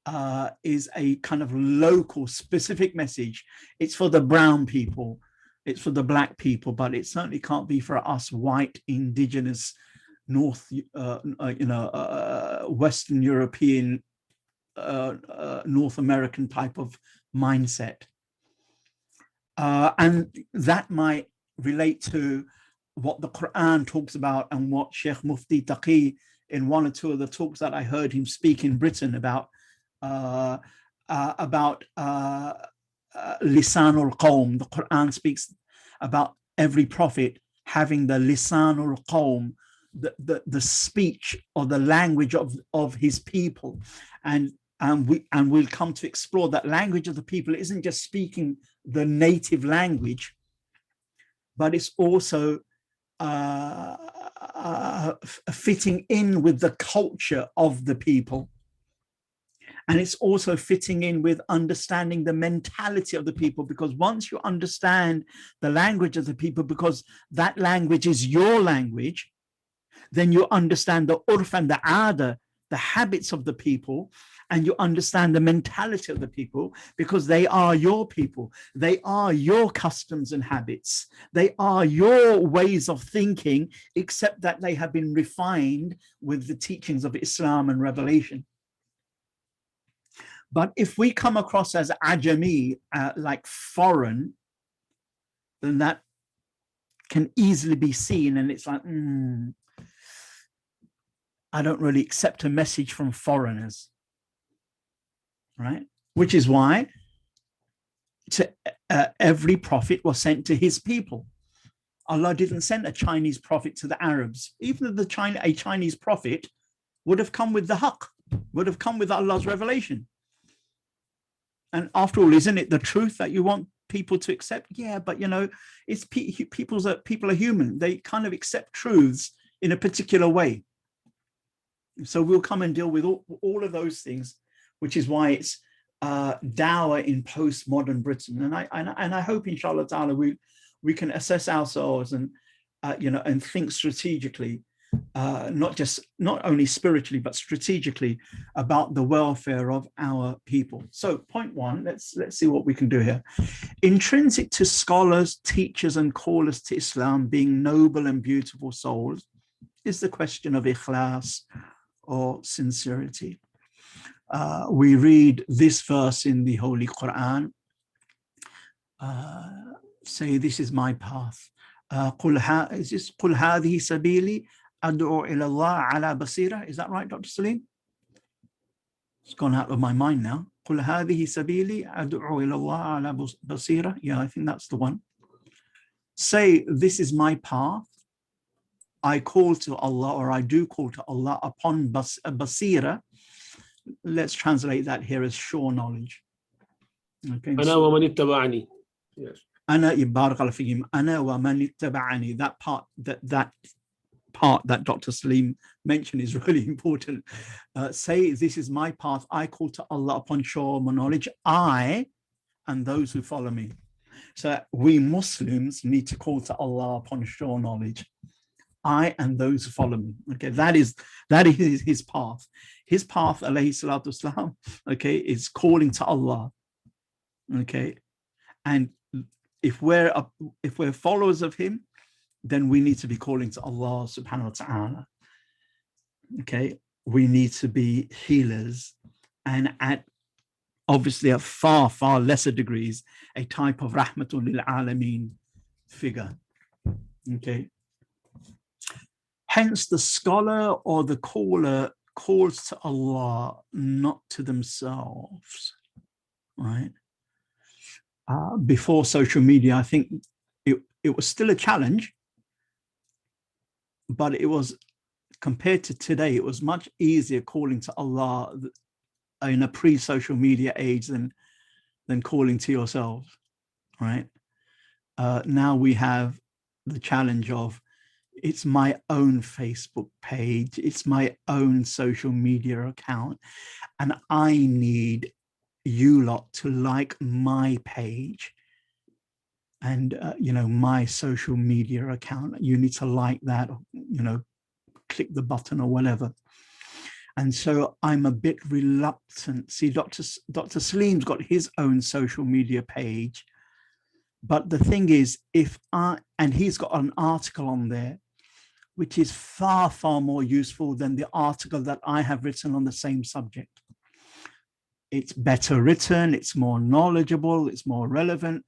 kind of local specific message. It's for the brown people, it's for the black people, but it certainly can't be for us white, indigenous, Western European, North American type of mindset. And that might relate to what the Quran talks about and what Sheikh Mufti Taqi, in one or two of the talks that I heard him speak in Britain about lisanul qawm. The Quran speaks about every prophet having the lisanul qawm, the speech or the language of his people, and we'll come to explore that language of the people isn't just speaking the native language, but it's also fitting in with the culture of the people. And it's also fitting in with understanding the mentality of the people, because once you understand the language of the people, because that language is your language, then you understand the urf and the aada, the habits of the people, and you understand the mentality of the people, because they are your people. They are your customs and habits. They are your ways of thinking, except that they have been refined with the teachings of Islam and revelation. But if we come across as ajami, like foreign, then that can easily be seen, and it's like, I don't really accept a message from foreigners, right? Which is why every prophet was sent to his people. Allah didn't send a Chinese prophet to the Arabs. Even though a Chinese prophet would have come with the haqq, would have come with Allah's revelation. And after all, isn't it the truth that you want people to accept? Yeah, but it's people are human. They kind of accept truths in a particular way. So we'll come and deal with all of those things, which is why it's dawah in postmodern Britain. And I hope, inshallah ta'ala, we can assess ourselves and, and think strategically, not only spiritually, but strategically about the welfare of our people. So point one, let's see what we can do here. Intrinsic to scholars, teachers, and callers to Islam being noble and beautiful souls is the question of ikhlas, or sincerity. We read this verse in the Holy Quran. Say, this is my path. قُلْ هَذِهِ سَبِيلِي أَدْعُو إِلَى اللَّهِ عَلَى بَصِيرَةٍ. Is that right, Dr. Salim? It's gone out of my mind now. قُلْ هَذِهِ سَبِيلِي أَدْعُو إِلَى اللَّهِ عَلَى بَصِيرَةٍ. Yeah, I think that's the one. Say, this is my path. I call to Allah, or I do call to Allah upon basira. Let's translate that here as sure knowledge. Okay. أنا ومن اتبعني. Yes. أنا يبارك الله فيهم. أنا ومن اتبعني. That part that Dr. Salim mentioned is really important. Say, this is my path. I call to Allah upon sure knowledge. I and those who follow me. So we Muslims need to call to Allah upon sure knowledge. I and those who follow me. Okay, that is his path. His path, alayhi salatu wasalam, okay, is calling to Allah. Okay, and if we're followers of him, then we need to be calling to Allah subhanahu wa ta'ala. Okay, we need to be healers, and obviously at far lesser degrees, a type of rahmatul lil alameen figure. Okay. Hence, the scholar or the caller calls to Allah, not to themselves, right? Before social media, I think it was still a challenge, but it was, compared to today, it was much easier calling to Allah in a pre-social media age than calling to yourselves, right? Now we have the challenge of, it's my own Facebook page, it's my own social media account, and I need you lot to like my page and my social media account. You need to like that, or, click the button or whatever. And so I'm a bit reluctant. See, Dr. Salim's got his own social media page, but the thing is, and he's got an article on there which is far more useful than the article that I have written on the same subject. It's better written, it's more knowledgeable, it's more relevant,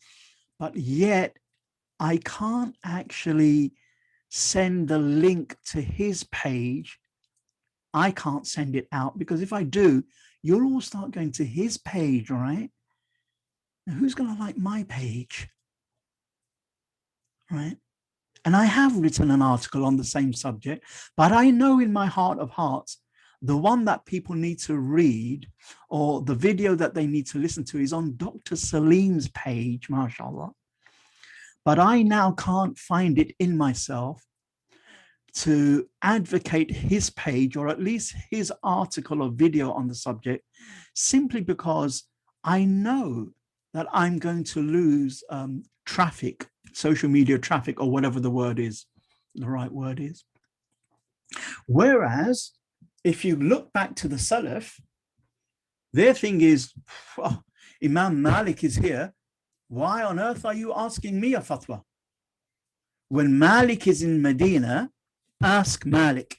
but yet I can't actually send the link to his page. I can't send it out, because if I do, you'll all start going to his page, right? Now, who's going to like my page, right? And I have written an article on the same subject, but I know in my heart of hearts, the one that people need to read, or the video that they need to listen to, is on Dr. Salim's page, mashallah. But I now can't find it in myself to advocate his page, or at least his article or video on the subject, simply because I know that I'm going to lose traffic, social media traffic, or whatever the right word is. Whereas if you look back to the Salaf, their thing is, oh, Imam Malik is here. Why on earth are you asking me a fatwa? When Malik is in Medina, ask Malik,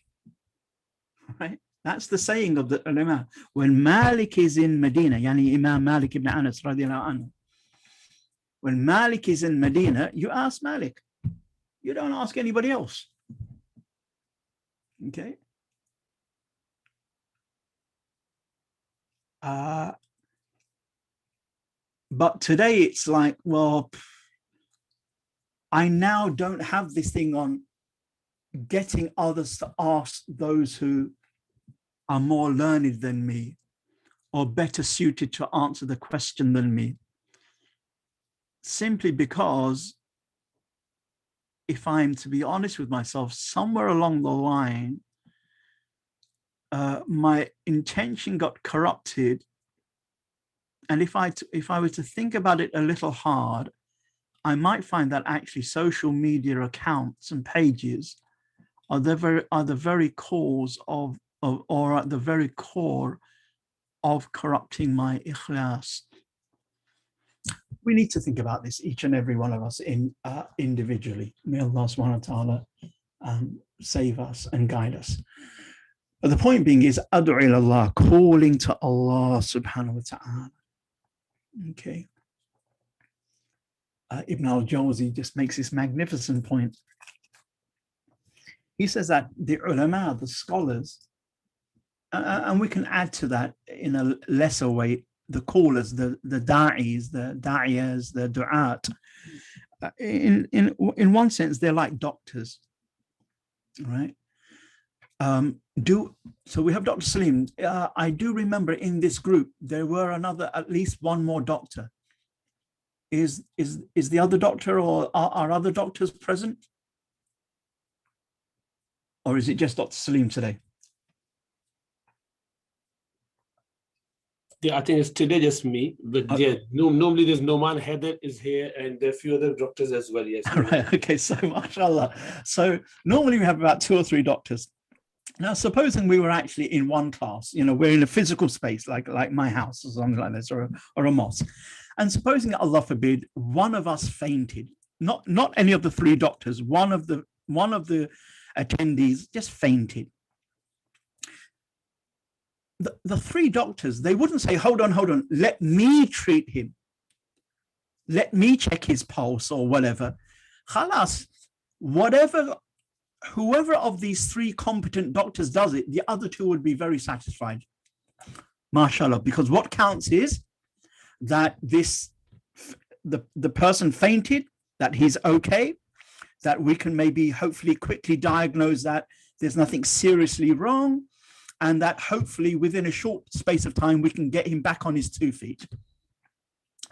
right? That's the saying of the ulama. When Malik is in Medina, yani Imam Malik ibn Anas radiallahu anhu, when Malik is in Medina, you ask Malik. You don't ask anybody else. Okay. But today it's like, well, I now don't have this thing on getting others to ask those who are more learned than me, or better suited to answer the question than me. Simply because, if I'm to be honest with myself, somewhere along the line, my intention got corrupted And if I were to think about it a little hard, I might find that actually social media accounts and pages are the very cause of or at the very core of corrupting my ikhlas. We need to think about this, each and every one of us, individually. May Allah subhanahu wa ta'ala save us and guide us. But the point being is ad'u ila Allah, calling to Allah subhanahu wa ta'ala. Okay. Ibn al-Jawzi just makes this magnificent point. He says that the ulama, the scholars, and we can add to that in a lesser way, the callers, the da'is, the da'iyas, the du'at. In one sense, they're like doctors, right? So we have Dr. Salim. I do remember in this group there were at least one more doctor. Is the other doctor, or are other doctors present? Or is it just Dr. Salim today? Yeah, I think it's today just me, but yeah, normally there's Noman Heather is here and there are a few other doctors as well. Yes. Right. Okay. So, mashallah. So normally we have about 2 or 3 doctors. Now, supposing we were actually in one class, we're in a physical space, like my house or something like this, or a mosque. And supposing, Allah forbid, one of us fainted, not any of the 3 doctors, one of the attendees just fainted. The 3 doctors, they wouldn't say, hold on, let me treat him. Let me check his pulse or whatever. Khalas, whoever of these 3 competent doctors does it, the other 2 would be very satisfied. MashaAllah, because what counts is that the person fainted, that he's okay, that we can maybe hopefully quickly diagnose that there's nothing seriously wrong, and that hopefully within a short space of time we can get him back on his 2 feet.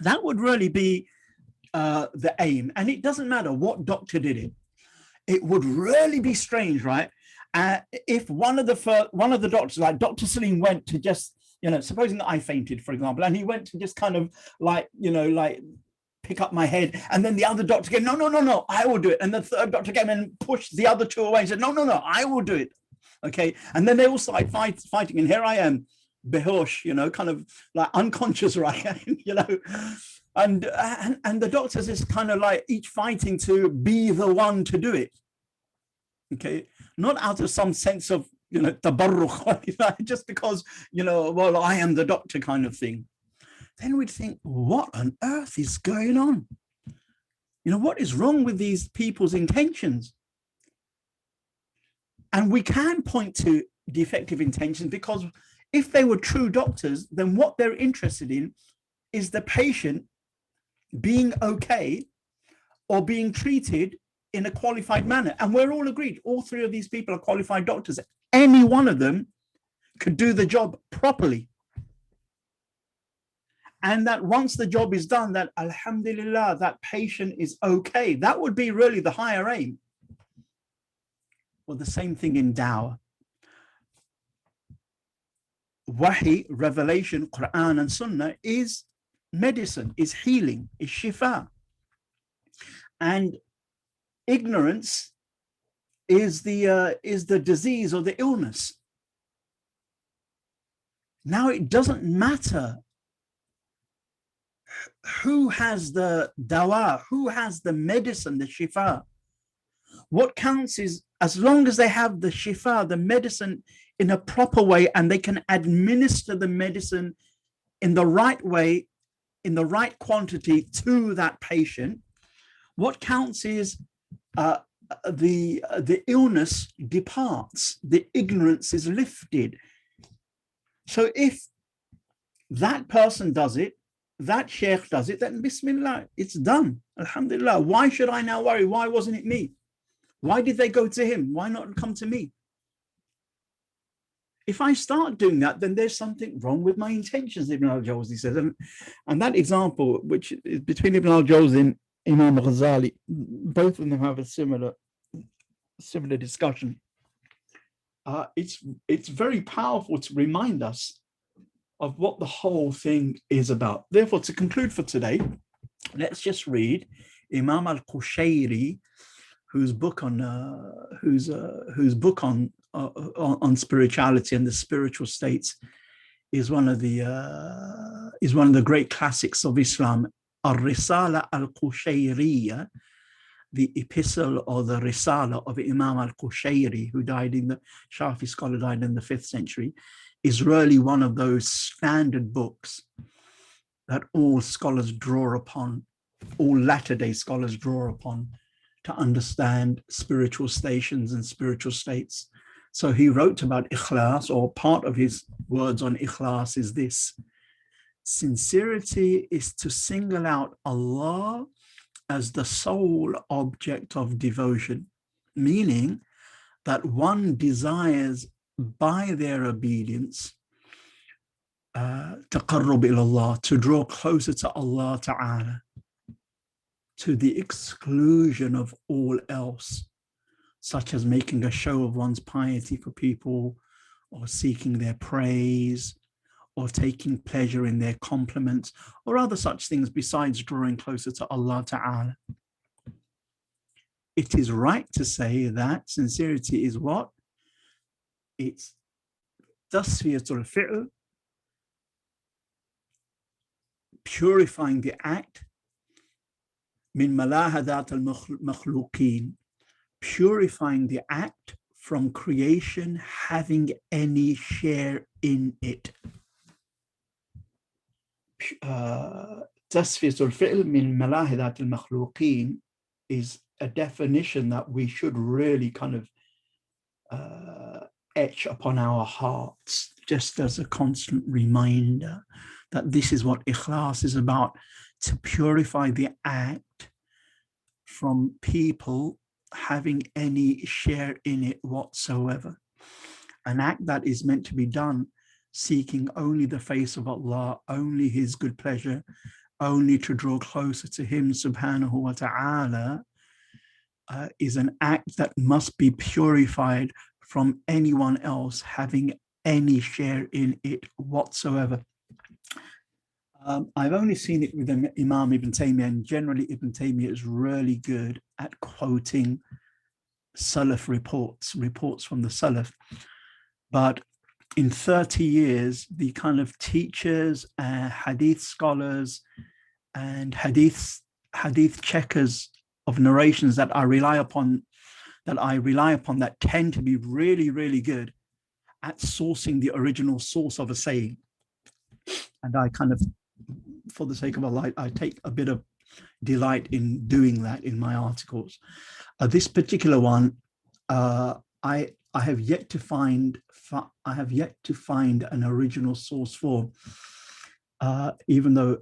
That would really be the aim. And it doesn't matter what doctor did it. It would really be strange, right? If one of the doctors, like Dr. Salim, went to just, supposing that I fainted, for example, and he went to just kind of like pick up my head, and then the other doctor came, no, I will do it. And the 3rd doctor came and pushed the other 2 away and said, no, I will do it. Okay. And then they all started fighting. And here I am, behosh, kind of like unconscious, right? And the doctors is kind of like each fighting to be the one to do it. Okay. Not out of some sense of, tabarrukh, just because, well, I am the doctor kind of thing. Then we'd think, what on earth is going on? What is wrong with these people's intentions? And we can point to defective intentions, because if they were true doctors, then what they're interested in is the patient being okay or being treated in a qualified manner. And we're all agreed, all 3 of these people are qualified doctors. Any one of them could do the job properly. And that once the job is done, that alhamdulillah, that patient is okay. That would be really the higher aim. Well, the same thing in dawah. Wahi, revelation, Quran and Sunnah is medicine, is healing, is shifa. And ignorance is the disease or the illness. Now it doesn't matter who has the dawa, who has the medicine, the shifa. What counts is as long as they have the shifa, the medicine, in a proper way, and they can administer the medicine in the right way, in the right quantity to that patient, what counts is the illness departs, the ignorance is lifted. So if that person does it, that sheikh does it, then bismillah, it's done. Alhamdulillah. Why should I now worry? Why wasn't it me? Why did they go to him? Why not come to me? If I start doing that, then there's something wrong with my intentions, Ibn al-Jawzi says. And that example, which is between Ibn al-Jawzi and Imam Ghazali, both of them have a similar discussion. It's very powerful to remind us of what the whole thing is about. Therefore, to conclude for today, let's just read Imam al-Qushayri, whose book on spirituality and the spiritual states is one of the great classics of Islam. Al-Risala al-Qushayriya, the epistle or the Risala of Imam al-Qushayri, who died in the Shafi scholar, died in the 5th century, is really one of those standard books that all scholars draw upon, all latter-day scholars draw upon to understand spiritual stations and spiritual states. So he wrote about ikhlas, or part of his words on ikhlas is this: sincerity is to single out Allah as the sole object of devotion, meaning that one desires by their obedience taqarrub ila Allah, to draw closer to Allah Ta'ala, to the exclusion of all else, such as making a show of one's piety for people, or seeking their praise, or taking pleasure in their compliments, or other such things besides drawing closer to Allah Ta'ala. It is right to say that sincerity is what? It's tasfiyatul fi'l, purifying the act, min malahadat al-makhluqeen, purifying the act from creation having any share in it. Tasfiyatul fi'l min malahadat al-makhluqeen is a definition that we should really kind of etch upon our hearts, just as a constant reminder that this is what ikhlas is about, to purify the act from people having any share in it whatsoever. An act that is meant to be done seeking only the face of Allah, only his good pleasure, only to draw closer to him subhanahu wa ta'ala, is an act that must be purified from anyone else having any share in it whatsoever. I've only seen it with Imam Ibn Taymiyyah, and generally Ibn Taymiyyah is really good at quoting Salaf reports from the Salaf. But in 30 years, the kind of teachers, hadith scholars, and hadith checkers of narrations that I rely upon that tend to be really, really good at sourcing the original source of a saying. And I kind of, for the sake of Allah, I take a bit of delight in doing that in my articles. This particular one, I have yet to find an original source for, even though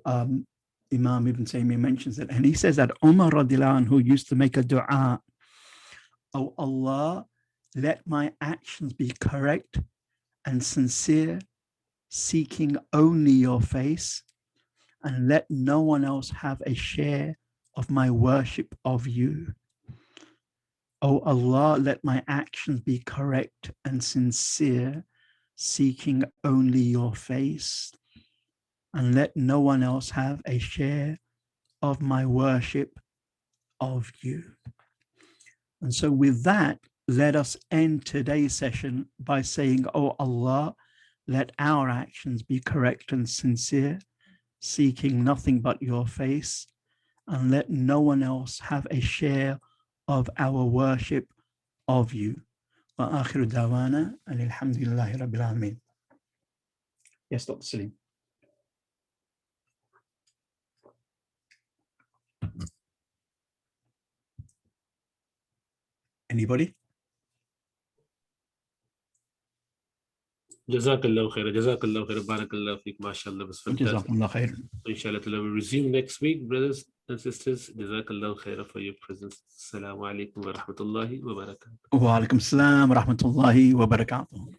Imam Ibn Taymiyyah mentions it, and he says that Umar radiallahu anhu used to make a dua: "Oh Allah, let my actions be correct and sincere, seeking only your face, and let no one else have a share of my worship of you. Oh Allah, let my actions be correct and sincere, seeking only your face, and let no one else have a share of my worship of you." And so with that, let us end today's session by saying, "Oh Allah, let our actions be correct and sincere, seeking nothing but your face, and let no one else have a share of our worship of you." Wa akhiru dawana alhamdulillahi rabbil alamin. Yes, Dr. Salim. Anybody? Jazakallah khair, Jazakallah khair, Barakallah feek, mashallah, was fantastic. Jazakumullah khair. Inshallah, we'll resume next week, brothers and sisters. Jazakallah khair for your presence. Assalamu alaikum wa rahmatullahi wa barakatuh. Wa alaikum assalam wa rahmatullahi wa barakatuh.